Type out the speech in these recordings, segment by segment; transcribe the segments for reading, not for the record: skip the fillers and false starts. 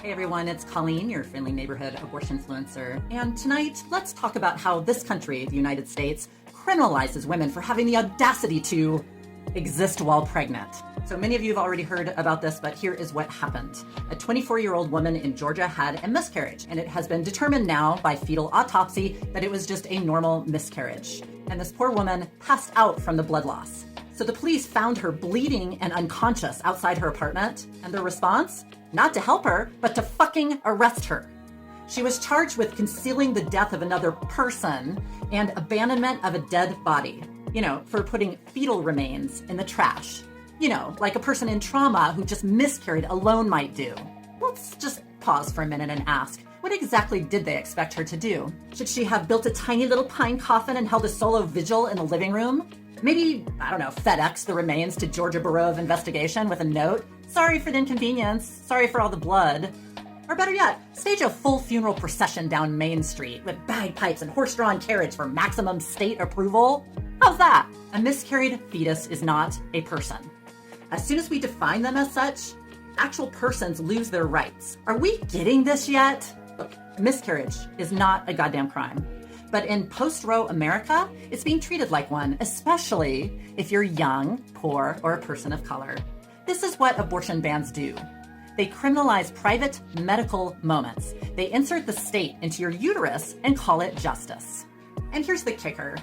Hey everyone, it's Colleen, your friendly neighborhood abortion influencer. And tonight, let's talk about how this country, the United States, criminalizes women for having the audacity to exist while pregnant. So many of you have already heard about this, but here is what happened. A 24-year-old woman in Georgia had a miscarriage, and it has been determined now by fetal autopsy that it was just a normal miscarriage. And this poor woman passed out from the blood loss. So the police found her bleeding and unconscious outside her apartment, and their response? Not to help her, but to fucking arrest her. She was charged with concealing the death of another person and abandonment of a dead body. For putting fetal remains in the trash. Like a person in trauma who just miscarried alone might do. Let's just pause for a minute and ask, what exactly did they expect her to do? Should she have built a tiny little pine coffin and held a solo vigil in the living room? Maybe, FedEx the remains to Georgia Bureau of Investigation with a note, sorry for the inconvenience, sorry for all the blood. Or better yet, stage a full funeral procession down Main Street with bagpipes and horse-drawn carriage for maximum state approval. How's that? A miscarried fetus is not a person. As soon as we define them as such, actual persons lose their rights. Are we getting this yet? Look, miscarriage is not a goddamn crime. But in post-Roe America, it's being treated like one, especially if you're young, poor, or a person of color. This is what abortion bans do. They criminalize private medical moments. They insert the state into your uterus and call it justice. And here's the kicker.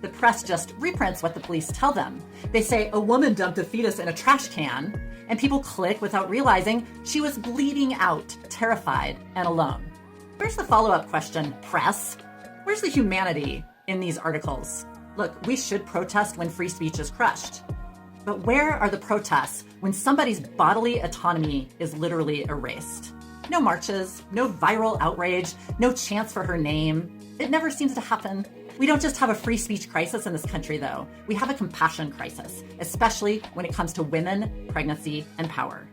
The press just reprints what the police tell them. They say a woman dumped a fetus in a trash can, and people click without realizing she was bleeding out, terrified, and alone. Where's the follow-up question, press? Where's the humanity in these articles? Look, we should protest when free speech is crushed. But where are the protests when somebody's bodily autonomy is literally erased? No marches, no viral outrage, no chants for her name. It never seems to happen. We don't just have a free speech crisis in this country, though. We have a compassion crisis, especially when it comes to women, pregnancy, and power.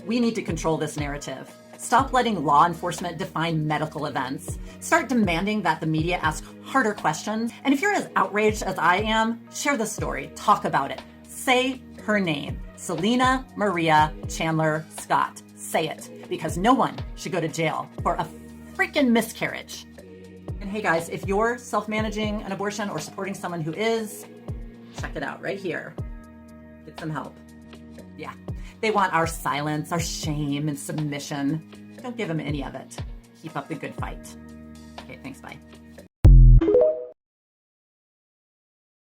We need to control this narrative. Stop letting law enforcement define medical events. Start demanding that the media ask harder questions. And if you're as outraged as I am, share the story. Talk about it. Say her name. Selena Maria Chandler Scott. Say it, because no one should go to jail for a freaking miscarriage. And hey guys, if you're self-managing an abortion or supporting someone who is, check it out right here. Get some help. Yeah, they want our silence, our shame, and submission. Don't give them any of it. Keep up the good fight. Okay, thanks, bye.